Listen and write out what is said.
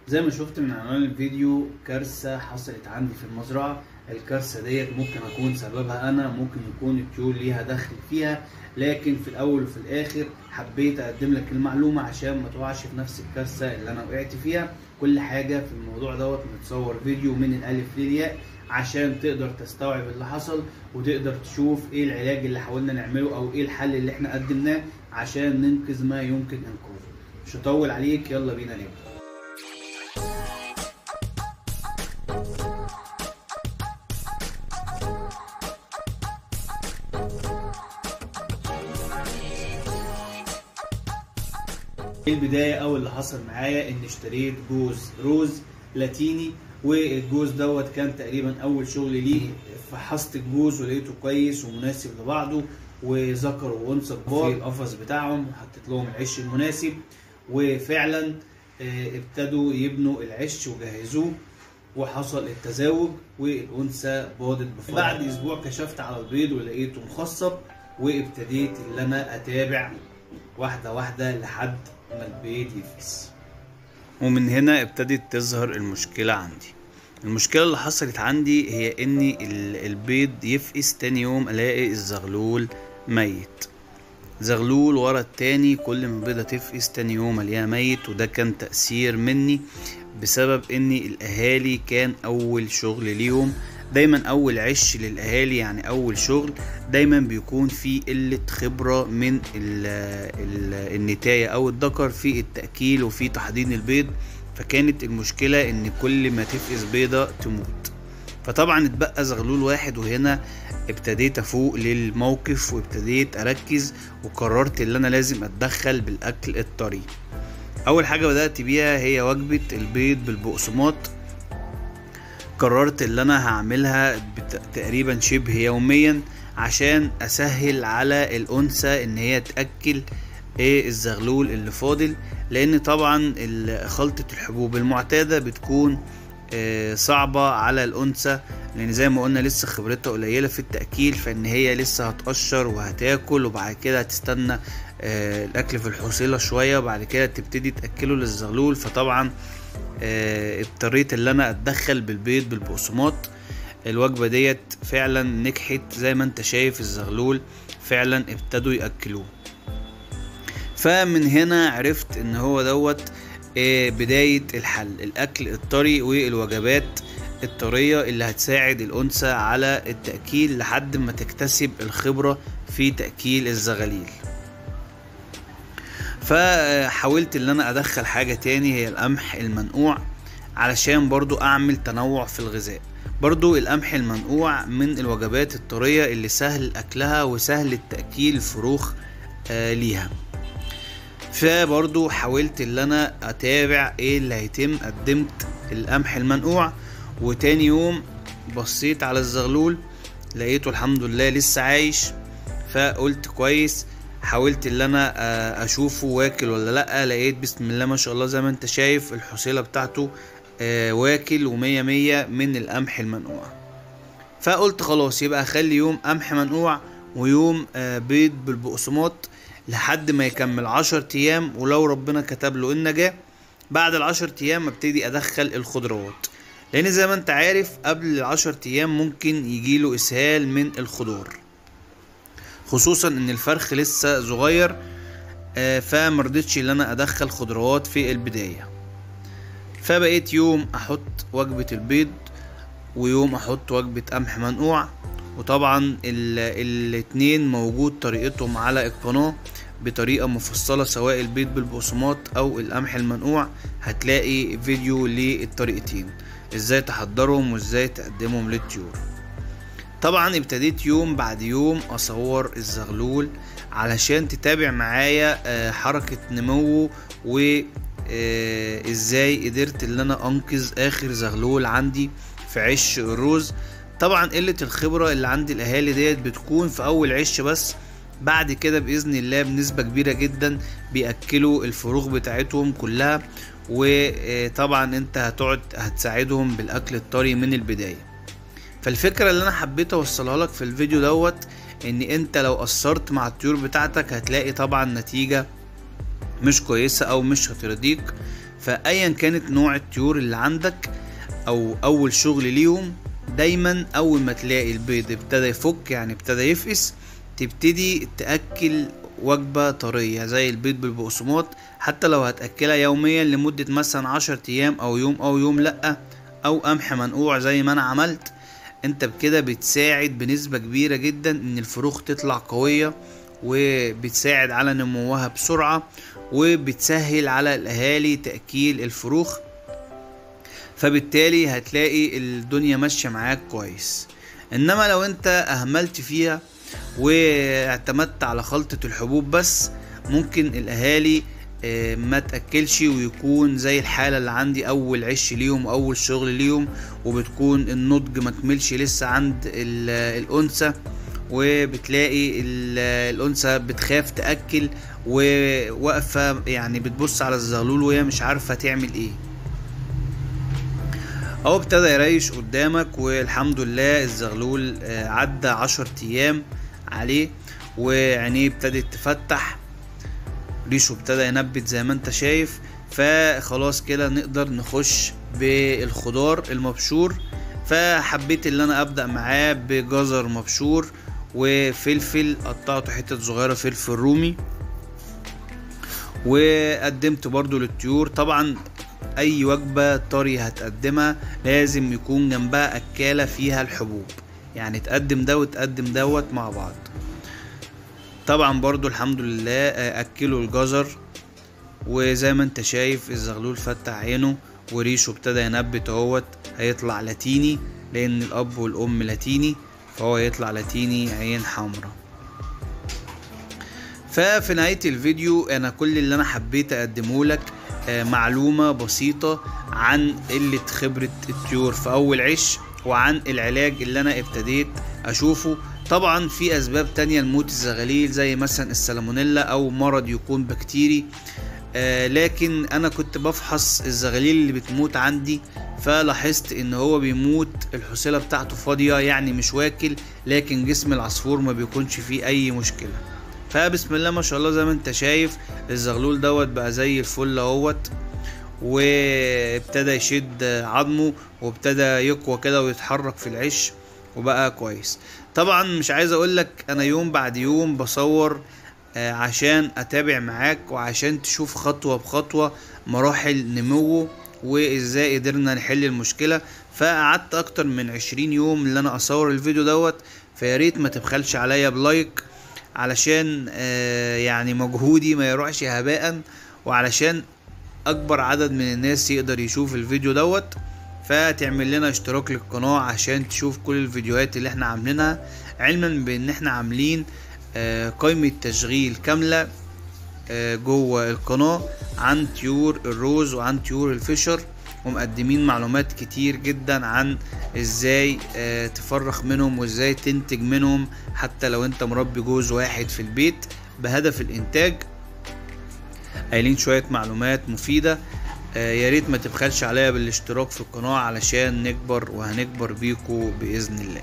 زي ما شفت من عنوان الفيديو، كارثة حصلت عندي في المزرعة. الكارثة ديت ممكن اكون سببها انا، ممكن يكون الطيور ليها دخل فيها، لكن في الاول وفي الاخر حبيت اقدم لك المعلومة عشان ما تقعش في نفس الكارثة اللي انا وقعت فيها. كل حاجة في الموضوع دوت متصور فيديو من الالف للياء عشان تقدر تستوعب اللي حصل، وتقدر تشوف ايه العلاج اللي حاولنا نعمله او ايه الحل اللي احنا قدمناه عشان ننقذ ما يمكن انقاذه. مش هطول عليك، يلا بينا نبدأ. البداية أو اللي حصل معايا إن اشتريت جوز روز لاتيني، والجوز دوت كان تقريبا أول شغل ليه. فحصت الجوز ولقيته كويس ومناسب لبعضه، وذكر وأنثى كبار في القفص بتاعهم، وحطيت لهم العش المناسب، وفعلا ابتدوا يبنوا العش وجهزوه، وحصل التزاوج والأنثى باضت بفضل. بعد أسبوع كشفت على البيض ولقيته مخصب، وابتديت إن أنا أتابع واحدة واحدة لحد ما البيض يفقس. ومن هنا ابتدت تظهر المشكلة عندي. المشكلة اللي حصلت عندي هي ان البيض يفقس، تاني يوم الاقي الزغلول ميت، زغلول ورا التاني، كل ما بيضة تفقس تاني يوم الاقيها ميت. وده كان تأثير مني بسبب ان الاهالي كان اول شغل ليهم. دايما اول عش للاهالي يعني اول شغل دايما بيكون في قلة خبرة من النتاية او الذكر في التأكيل وفي تحضير البيض. فكانت المشكلة ان كل ما تفقس بيضة تموت. فطبعا اتبقى زغلول واحد، وهنا ابتديت افوق للموقف وابتديت اركز، وقررت ان انا لازم اتدخل بالاكل الطري. اول حاجة بدأت بيها هي وجبة البيض بالبقسماط. قررت ان انا هعملها تقريبا شبه يوميا عشان اسهل على الانثى ان هي تاكل الزغلول اللي فاضل، لان طبعا خلطة الحبوب المعتادة بتكون صعبة على الانثى، لان زي ما قلنا لسه خبرتها قليلة في التأكيل، فان هي لسه هتقشر وهتاكل، وبعد كده هتستنى الاكل في الحصيلة شوية، وبعد كده تبتدي تأكله للزغلول. فطبعا اضطريت ان انا اتدخل بالبيض بالبقسماط. الوجبة ديت فعلا نجحت، زي ما انت شايف الزغلول فعلا ابتدوا يأكلوه. فمن هنا عرفت ان هو دوت بداية الحل، الاكل الطري والوجبات الطرية اللي هتساعد الانثى على التأكيل لحد ما تكتسب الخبرة في تأكيل الزغاليل. فحاولت ان انا ادخل حاجة تاني هي القمح المنقوع، علشان برضو اعمل تنوع في الغذاء. برضو القمح المنقوع من الوجبات الطرية اللي سهل اكلها وسهل التأكيل الفروخ ليها. فبرضو حاولت ان انا اتابع ايه اللي هيتم. قدمت القمح المنقوع، وتاني يوم بصيت على الزغلول لقيته الحمد لله لسه عايش، فقلت كويس. حاولت ان انا اشوفه واكل ولا لا، لقيت بسم الله ما شاء الله زي ما انت شايف الحصيلة بتاعته واكل ومية مية من القمح المنقوع. فقلت خلاص يبقى اخلي يوم قمح منقوع ويوم بيض بالبقسماط لحد ما يكمل 10 ايام، ولو ربنا كتب له النجاة بعد ال10 ايام ابتدي ادخل الخضروات، لان زي ما انت عارف قبل ال10 ايام ممكن يجيله اسهال من الخضار، خصوصا ان الفرخ لسه صغير. فمرضتش ان انا ادخل خضروات في البداية. فبقيت يوم احط وجبة البيض ويوم احط وجبة قمح منقوع، وطبعا الاتنين موجود طريقتهم على القناة بطريقة مفصلة، سواء البيض بالبقسماط او القمح المنقوع هتلاقي فيديو للطريقتين ازاي تحضرهم وازاي تقدمهم للطيور. طبعا ابتديت يوم بعد يوم اصور الزغلول علشان تتابع معايا حركة نموه وازاي قدرت ان انا انقذ اخر زغلول عندي في عش الروز. طبعا قلة الخبرة اللي عند الاهالي ديت بتكون في اول عش بس، بعد كده باذن الله بنسبة كبيرة جدا بيأكلوا الفروخ بتاعتهم كلها. وطبعا انت هتساعدهم بالاكل الطري من البداية. فالفكرة اللي انا حبيت اوصلها لك في الفيديو دوت ان انت لو قصرت مع الطيور بتاعتك هتلاقي طبعا نتيجة مش كويسة او مش هترضيك. فايا كانت نوع الطيور اللي عندك او اول شغل ليهم، دايما اول ما تلاقي البيض ابتدى يفك يعني ابتدى يفقس، تبتدي تأكل وجبة طرية زي البيض بالبقسماط. حتى لو هتأكلها يوميا لمدة مثلا 10 ايام او يوم او يوم لأ، او قمح منقوع زي ما انا عملت، انت بكده بتساعد بنسبة كبيرة جدا ان الفروخ تطلع قوية، وبتساعد على نموها بسرعة، وبتسهل على الاهالي تأكيل الفروخ. فبالتالي هتلاقي الدنيا ماشية معاك كويس. انما لو انت اهملت فيها واعتمدت على خلطة الحبوب بس، ممكن الاهالي ما تأكلش، ويكون زي الحالة اللي عندي اول عش ليهم واول شغل ليهم، وبتكون النضج مكملش لسه عند الانثى، وبتلاقي الانثى بتخاف تأكل وواقفة يعني بتبص على الزغلول وهي مش عارفة تعمل ايه. اهو ابتدى يريش قدامك، والحمد لله الزغلول عدى 10 ايام عليه، وعينيه ابتدت تفتح، ريشه ابتدى ينبت زي ما انت شايف. فخلاص كده نقدر نخش بالخضار المبشور. فحبيت ان انا ابدأ معاه بجزر مبشور وفلفل، قطعته حتت صغيرة فلفل رومي، وقدمت برضو للطيور. طبعا اي وجبة طري هتقدمها لازم يكون جنبها اكالة فيها الحبوب، يعني تقدم ده وتقدم دوت مع بعض. طبعا برضو الحمد لله اكلوا الجزر، وزي ما انت شايف الزغلول فتح عينه وريشه ابتدى ينبت اهوت، هيطلع لاتيني لان الاب والام لاتيني، فهو هيطلع لاتيني عين حمراء. ففي نهاية الفيديو انا كل اللي انا حبيت اقدمه لك معلومة بسيطة عن قلة خبرة الطيور في اول عش، وعن العلاج اللي انا ابتديت اشوفه. طبعا في اسباب تانية لموت الزغاليل زي مثلا السالمونيلا او مرض يكون بكتيري، لكن انا كنت بفحص الزغاليل اللي بتموت عندي، فلاحظت ان هو بيموت الحصيلة بتاعته فاضية يعني مش واكل، لكن جسم العصفور ما بيكونش فيه اي مشكلة. فبسم الله ما شاء الله زي ما انت شايف الزغلول دوت بقى زي الفل اهوت، وابتدى يشد عظمه وابتدى يقوى كده ويتحرك في العش وبقى كويس. طبعا مش عايز اقولك انا يوم بعد يوم بصور عشان اتابع معاك وعشان تشوف خطوة بخطوة مراحل نموه وازاي قدرنا نحل المشكلة. فقعدت اكتر من 20 يوم اللي انا اصور الفيديو دوت، فياريت ما تبخلش عليا بلايك علشان يعني مجهودي ما يروحش هباء، وعلشان اكبر عدد من الناس يقدر يشوف الفيديو دوت. فتعمل لنا اشتراك للقناة عشان تشوف كل الفيديوهات اللي احنا عاملينها، علما بان احنا عاملين قائمة تشغيل كاملة جوه القناة عن طيور الروز وعن طيور الفيشر، ومقدمين معلومات كتير جدا عن ازاي تفرخ منهم وازاي تنتج منهم، حتى لو انت مربي جوز واحد في البيت بهدف الانتاج. قايلين شوية معلومات مفيدة، يا ريت ما تبخلش عليا بالاشتراك في القناة علشان نكبر، وهنكبر بيكو بإذن الله.